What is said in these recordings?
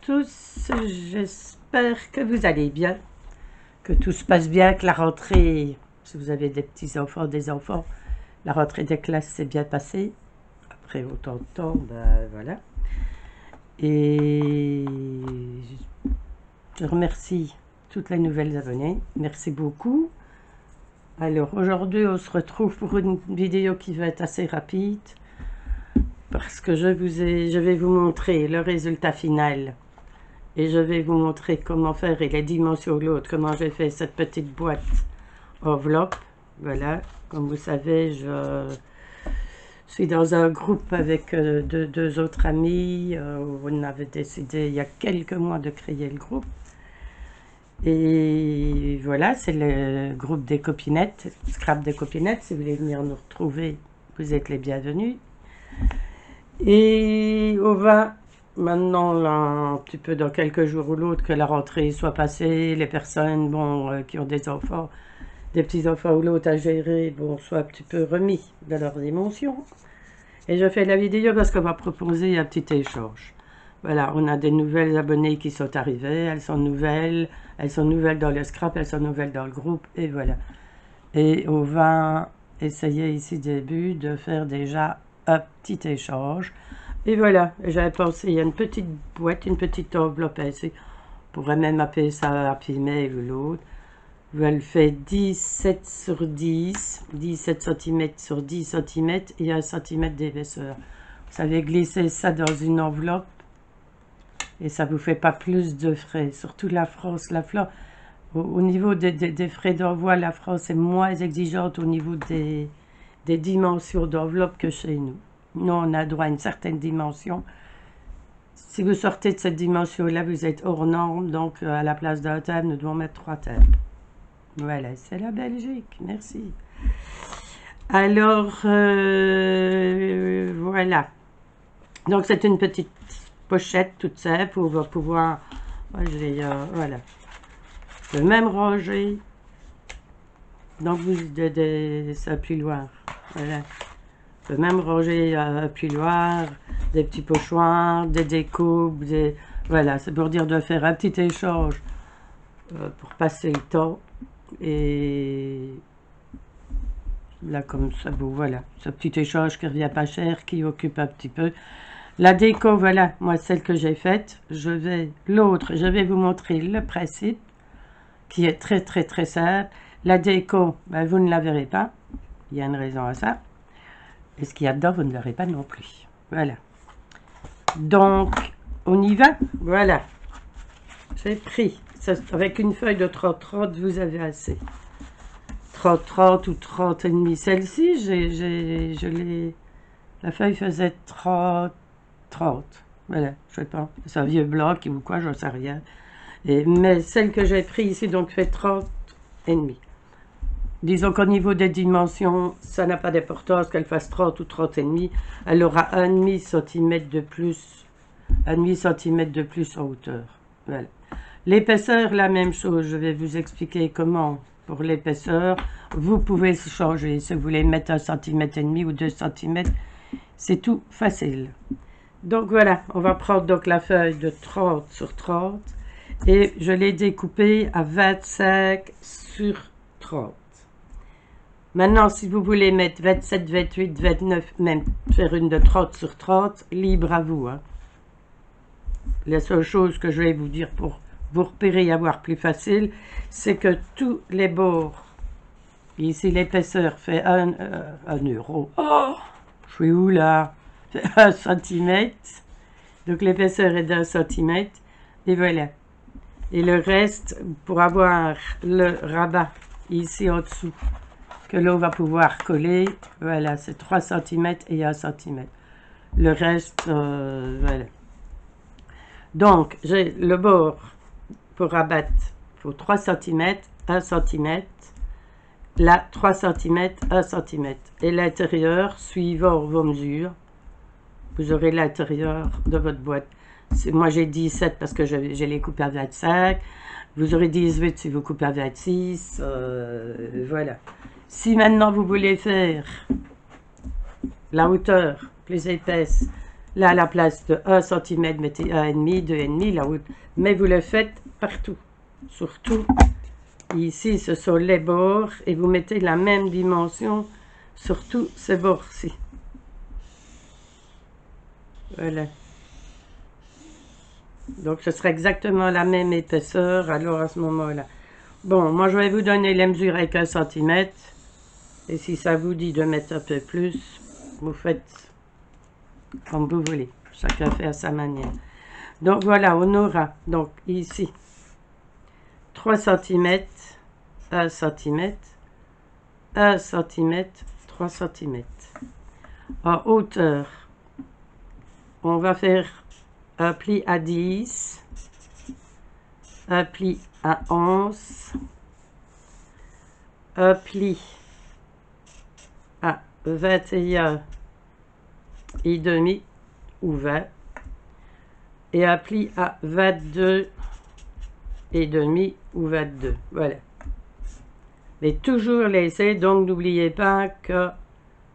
tous, j'espère que vous allez bien, que tout se passe bien, que la rentrée, si vous avez des petits-enfants, des enfants, la rentrée des classes s'est bien passée, après autant de temps, ben voilà. Et je remercie toutes les nouvelles abonnées, merci beaucoup. Alors aujourd'hui on se retrouve pour une vidéo qui va être assez rapide, parce que je vais vous montrer le résultat final. Et je vais vous montrer comment faire et les dimensions de l'autre, comment j'ai fait cette petite boîte enveloppe. Voilà, comme vous savez, je suis dans un groupe avec deux autres amis. On avait décidé il y a quelques mois de créer le groupe. Et voilà, c'est le groupe des copinettes, Scrap des copinettes. Si vous voulez venir nous retrouver, vous êtes les bienvenus. Et on va maintenant, là, un petit peu dans quelques jours ou l'autre, que la rentrée soit passée, les personnes qui ont des enfants, des petits-enfants ou l'autre à gérer, soient un petit peu remis de leur dimension. Et je fais la vidéo parce qu'on va proposer un petit échange. Voilà, on a des nouvelles abonnées qui sont arrivées, elles sont nouvelles dans le scrap, elles sont nouvelles dans le groupe, et voilà. Et on va essayer ici début de faire déjà un petit échange. Et voilà, j'avais pensé, il y a une petite boîte, une petite enveloppe ici. On pourrait même appeler ça Happy Mail ou l'autre. Elle fait 17 sur 10, 17 cm sur 10 cm et 1 cm d'épaisseur. Vous savez glisser ça dans une enveloppe et ça vous fait pas plus de frais. Surtout la France, au niveau des frais d'envoi, la France est moins exigeante au niveau des dimensions d'enveloppe que chez nous. Nous, on a droit à une certaine dimension. Si vous sortez de cette dimension-là, vous êtes hors norme. Donc, à la place d'un thème, nous devons mettre 3 thèmes. Voilà, c'est la Belgique. Merci. Alors, voilà. Donc, c'est une petite pochette toute simple où on va pouvoir... voilà. Je vais même ranger. Donc, ça plus loin. Voilà. Je peux même ranger un plioir, des petits pochoirs, des découpes, voilà, c'est pour dire de faire un petit échange pour passer le temps. Et là, comme ça, voilà, ce petit échange qui revient pas cher, qui occupe un petit peu. La déco, voilà, moi, celle que j'ai faite, je vais vous montrer le principe, qui est très, très, très simple. La déco, ben, vous ne la verrez pas, il y a une raison à ça. Et ce qu'il y a dedans, vous ne l'aurez pas non plus. Voilà. Donc, on y va. Voilà. J'ai pris, avec une feuille de 30-30, vous avez assez. 30-30 ou 30,5. Celle-ci, la feuille faisait 30. Voilà, je sais pas. C'est un vieux bloc ou quoi, je ne sais rien. Mais celle que j'ai prise ici, donc, fait 30,5. Disons qu'au niveau des dimensions, ça n'a pas d'importance qu'elle fasse 30 ou 30,5. Elle aura 1,5 cm de plus, 1,5 cm de plus en hauteur. Voilà. L'épaisseur, la même chose. Je vais vous expliquer comment, pour l'épaisseur, vous pouvez changer. Si vous voulez mettre 1,5 cm ou 2 cm, c'est tout facile. Donc voilà, on va prendre donc la feuille de 30 sur 30 et je l'ai découpée à 25 sur 30. Maintenant, si vous voulez mettre 27, 28, 29, même faire une de 30 sur 30, libre à vous. Hein. La seule chose que je vais vous dire pour vous repérer et avoir plus facile, c'est que tous les bords, ici l'épaisseur fait 1 euro. Oh, je suis où là? 1 centimètre. Donc l'épaisseur est d'1 centimètre. Et voilà. Et le reste, pour avoir le rabat ici en dessous, que l'eau va pouvoir coller, voilà, c'est 3 cm et 1 cm. Le reste, voilà. Donc, j'ai le bord pour rabattre, pour 3 cm, 1 cm, là, 3 cm, 1 cm. Et l'intérieur, suivant vos mesures, vous aurez l'intérieur de votre boîte. Moi, j'ai 17 parce que je les coupe à 25. Vous aurez 18 si vous coupez à 26. Voilà. Si maintenant vous voulez faire la hauteur plus épaisse, Là, à la place de 1 cm, mettez 1,5, 2,5, là où... mais vous le faites partout. Surtout, ici, ce sont les bords, et vous mettez la même dimension sur tous ces bords-ci. Voilà. Donc, ce sera exactement la même épaisseur, alors à ce moment-là. Bon, moi, je vais vous donner les mesures avec 1 cm. Et si ça vous dit de mettre un peu plus, vous faites comme vous voulez. Chacun fait à sa manière. Donc, voilà, on aura, donc, ici, 3 cm, 1 cm, 1 cm, 3 cm. En hauteur, on va faire un pli à 10, un pli à 11, un pli à 21 et demi ou 20 et un pli à 22 et demi ou 22. Voilà. Mais toujours laisser, donc n'oubliez pas que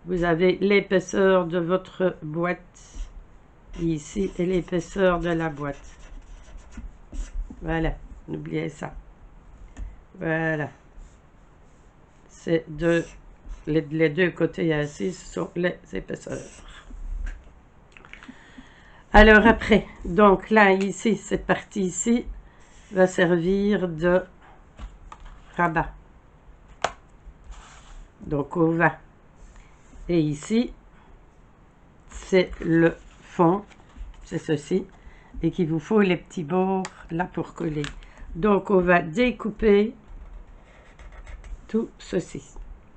vous avez l'épaisseur de votre boîte ici et l'épaisseur de la boîte. Voilà, n'oubliez ça. Voilà. C'est les deux côtés ainsi sont les épaisseurs. Alors après, donc là, ici, cette partie ici va servir de rabat. Donc au va. Et ici, c'est le fond, c'est ceci, et qu'il vous faut les petits bords là pour coller. Donc on va découper tout ceci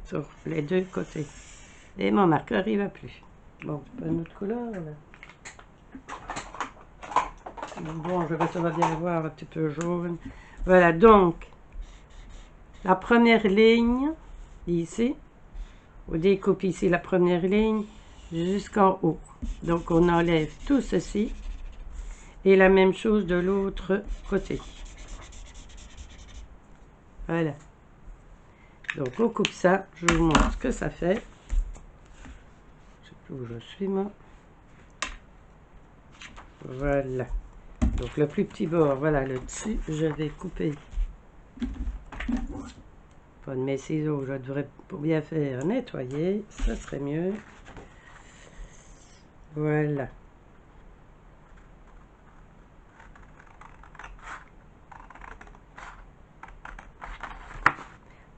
sur les deux côtés. Et mon marqueur, il va plus. Bon, c'est pas une autre couleur là. Bon, je vais ça va bien voir un petit peu jaune. Voilà, donc la première ligne ici, on découpe ici la première ligne jusqu'en haut. Donc on enlève tout ceci et la même chose de l'autre côté. Voilà. Donc on coupe ça, je vous montre ce que ça fait. Je sais plus où je suis moi. Voilà. Donc le plus petit bord, voilà le dessus, je vais couper. Pas de mes ciseaux, je devrais pour bien faire nettoyer, ça serait mieux. Voilà.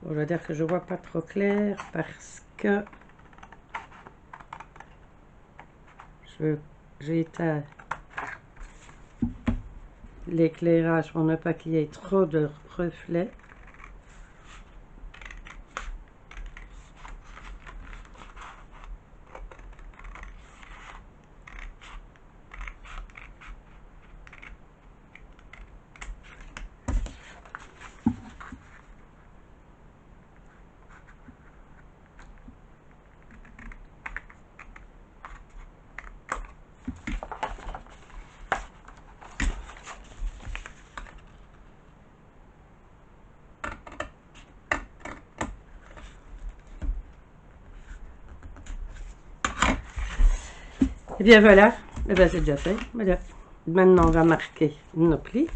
Bon, je vais dire que je vois pas trop clair parce que j'ai éteint l'éclairage pour ne pas qu'il y ait trop de reflets. Et bien voilà, et bien c'est déjà fait. Voilà. Maintenant on va marquer nos plis.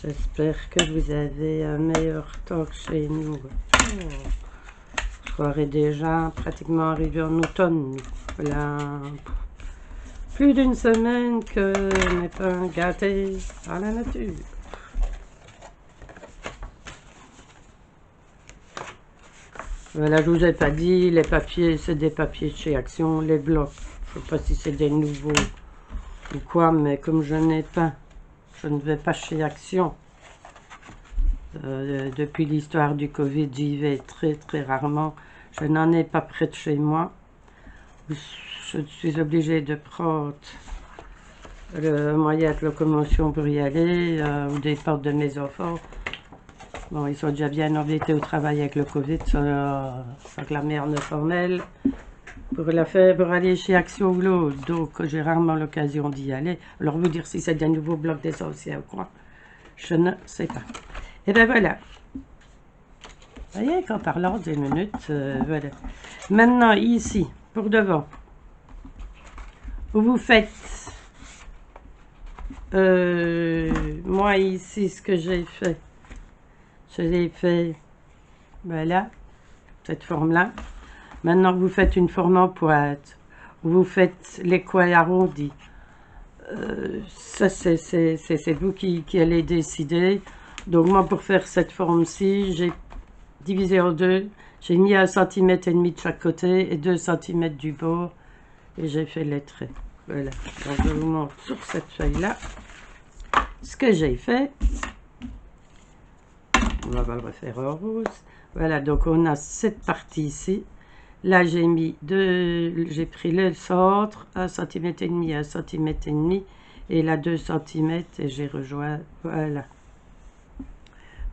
J'espère que vous avez un meilleur temps que chez nous. Je croirais déjà pratiquement arrivé en automne. Voilà. plus d'une semaine que n'est pas gâté à la nature. Voilà, je vous ai pas dit, les papiers, c'est des papiers de chez Action, les blocs. Je sais pas si c'est des nouveaux ou quoi, mais comme je n'ai pas, je ne vais pas chez Action. Depuis l'histoire du Covid, j'y vais très très rarement. Je n'en ai pas près de chez moi. Je suis obligée de prendre le moyen de locomotion pour y aller, ou des portes de mes enfants. Bon, ils sont déjà bien embêtés au travail avec le Covid, sans que la mère ne s'en mêle. Pour aller chez Action ou l'autre, donc j'ai rarement l'occasion d'y aller. Alors vous dire si c'est des nouveaux blocs des anciens ou quoi, je ne sais pas. Et bien voilà. Vous voyez qu'en parlant des minutes, voilà. Maintenant ici, pour devant, vous faites, moi ici ce que j'ai fait, je l'ai fait, voilà, cette forme-là. Maintenant, vous faites une forme en pointe. Vous faites les coins arrondis. Ça, c'est vous qui allez décider. Donc, moi, pour faire cette forme-ci, j'ai divisé en deux. J'ai mis 1,5 cm de chaque côté et 2 cm du bord. Et j'ai fait les traits. Voilà. Donc, je vous montre sur cette feuille-là ce que j'ai fait. On va le refaire en rose. Voilà, donc on a cette partie ici. Là, j'ai pris le centre, 1,5 cm, 1,5 cm, et là 2 cm, et j'ai rejoint, voilà.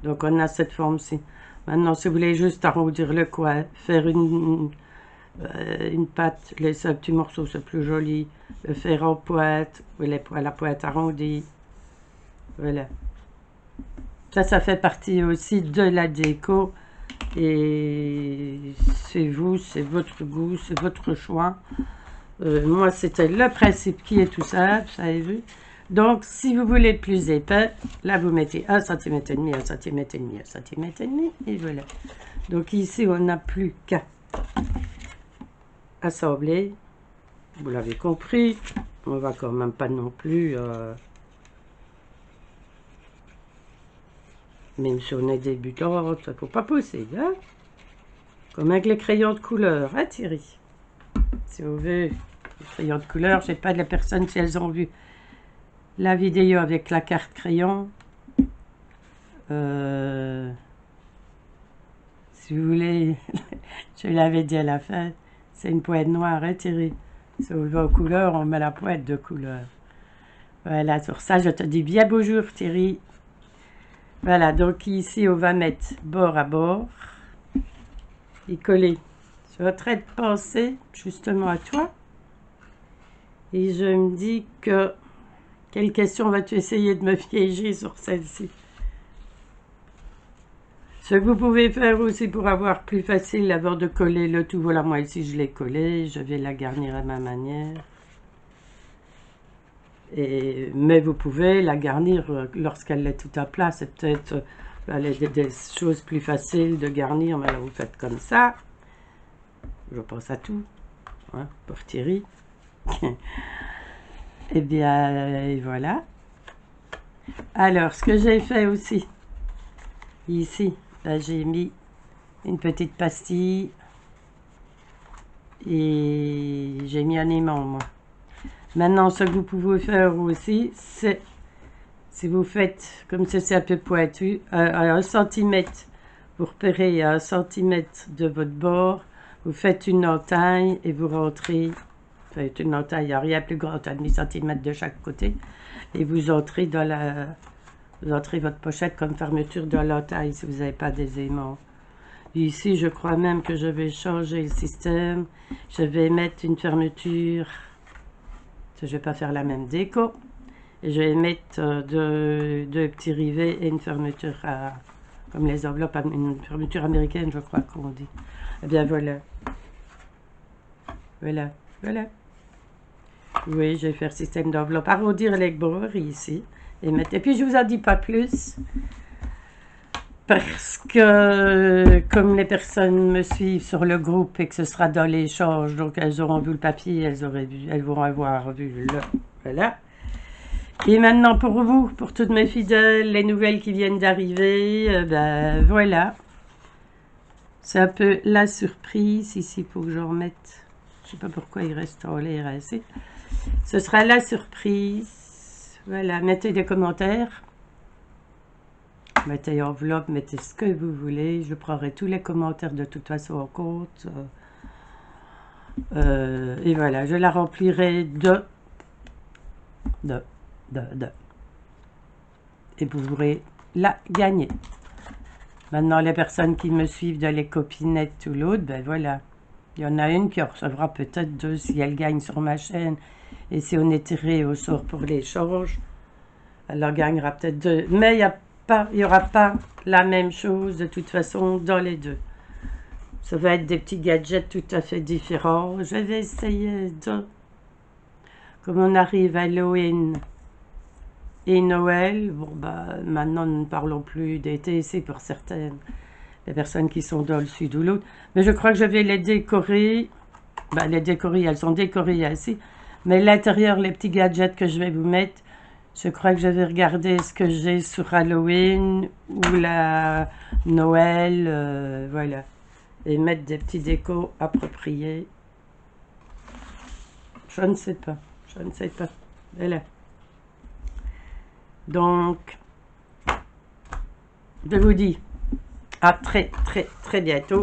Donc, on a cette forme-ci. Maintenant, si vous voulez juste arrondir le coin, faire une pâte, laisser un petit morceau, c'est plus joli, le faire en pointe, la pointe arrondie, voilà. Ça fait partie aussi de la déco. Et c'est vous, c'est votre goût, c'est votre choix. Moi, c'était le principe qui est tout simple, vous avez vu. Donc, si vous voulez plus épais, là, vous mettez 1,5 cm, 1,5 cm, 1,5 cm, et voilà. Donc, ici, on n'a plus qu'à assembler. Vous l'avez compris. On va quand même pas non plus... même si on est débutante, ça ne faut pas pousser, hein? Comme avec les crayons de couleur, hein Thierry? Si vous voulez, les crayons de couleur, je ne sais pas de la personne si elles ont vu la vidéo avec la carte crayon. Si vous voulez, je l'avais dit à la fin, c'est une pointe noire, hein Thierry? Si on veut aux couleurs, on met la pointe de couleur. Voilà, sur ça, je te dis bien bonjour Thierry. Voilà, donc ici, on va mettre bord à bord et coller. Je suis en train de penser justement à toi. Et je me dis que... Quelle question vas-tu essayer de me piéger sur celle-ci? Ce que vous pouvez faire aussi pour avoir plus facile avant de coller le tout. Voilà, moi ici, je l'ai collé. Je vais la garnir à ma manière. Mais vous pouvez la garnir lorsqu'elle est toute à plat. C'est peut-être des choses plus faciles de garnir, mais là vous faites comme ça. Je pense à tout, hein, pour Thierry. Et bien, et voilà. Alors, ce que j'ai fait aussi, ici, j'ai mis une petite pastille et j'ai mis un aimant, moi. Maintenant, ce que vous pouvez faire aussi, c'est, si vous faites, comme c'est un peu pointu, à 1 cm, vous repérez à 1 cm de votre bord, vous faites une entaille et vous rentrez, faites une entaille, il n'y a rien plus grand, à demi centimètre de chaque côté, et vous entrez dans vous entrez votre pochette comme fermeture dans l'entaille si vous n'avez pas des aimants. Ici, je crois même que je vais changer le système, je vais mettre une fermeture. Je ne vais pas faire la même déco. Et je vais mettre deux petits rivets et une fermeture comme les enveloppes, une fermeture américaine, je crois qu'on dit. Eh bien voilà. Voilà, voilà. Oui, je vais faire système d'enveloppe. Arrondir les bords ici. Et puis je ne vous en dis pas plus. parce que comme les personnes me suivent sur le groupe et que ce sera dans l'échange, donc elles auront vu le papier, elles vont avoir vu le... Voilà. Et maintenant pour vous, pour toutes mes fidèles, les nouvelles qui viennent d'arriver, ben voilà. C'est un peu la surprise. Ici, il faut que je remette. Je sais pas pourquoi il reste en l'air assez. Ce sera la surprise. Voilà, mettez des commentaires. Mettez enveloppe, mettez ce que vous voulez. Je prendrai tous les commentaires de toute façon en compte. Et voilà, je la remplirai de. Et vous pourrez la gagner. Maintenant, les personnes qui me suivent de les copinettes ou l'autre, ben voilà. Il y en a une qui en recevra peut-être 2 si elle gagne sur ma chaîne. Et si on est tiré au sort pour l'échange, elle en gagnera peut-être 2. Mais il n'y aura pas la même chose de toute façon dans les deux. Ça va être des petits gadgets tout à fait différents. Je vais essayer de... Comme on arrive à Halloween et Noël, bon bah maintenant nous ne parlons plus d'été, c'est pour certaines, les personnes qui sont dans le sud ou l'autre. Mais je crois que je vais les décorer. Ben, les décorer, elles sont décorées ici. Mais l'intérieur, les petits gadgets que je vais vous mettre, je crois que je vais regarder ce que j'ai sur Halloween ou la Noël, voilà. Et mettre des petits décos appropriés. Je ne sais pas. Je ne sais pas. Voilà. Donc, je vous dis à très bientôt.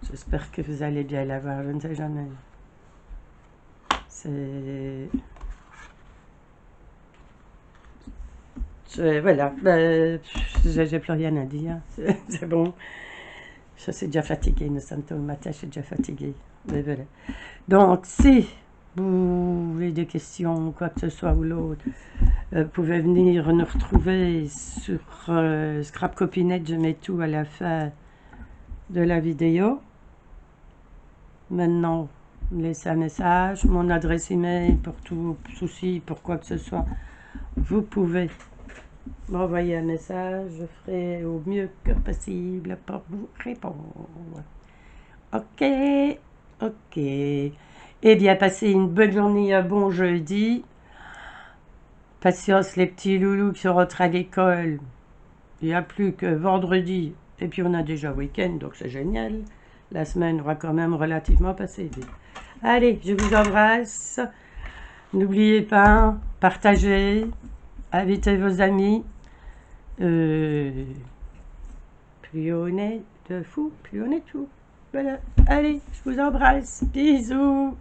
J'espère que vous allez bien la voir. Je ne sais jamais. Voilà. J'ai plus rien à dire. C'est bon. Je suis déjà fatiguée. Nous sommes tôt le matin. Je suis déjà fatiguée. Mais voilà. Donc, si vous avez des questions, quoi que ce soit ou l'autre, vous pouvez venir nous retrouver sur Scrap Copinette. Je mets tout à la fin de la vidéo. Maintenant, laissez un message, mon adresse email pour tout souci, pour quoi que ce soit. Vous pouvez m'envoyer un message, je ferai au mieux que possible pour vous répondre. Ok, ok. Eh bien, passez une bonne journée, un bon jeudi. Patience les petits loulous qui sont rentrés à l'école. Il n'y a plus que vendredi. Et puis on a déjà week-end, donc c'est génial. La semaine aura quand même relativement passé vite. Allez, je vous embrasse. N'oubliez pas, partagez, invitez vos amis. Plus on est de fou, plus on est tout. Voilà. Allez, je vous embrasse. Bisous.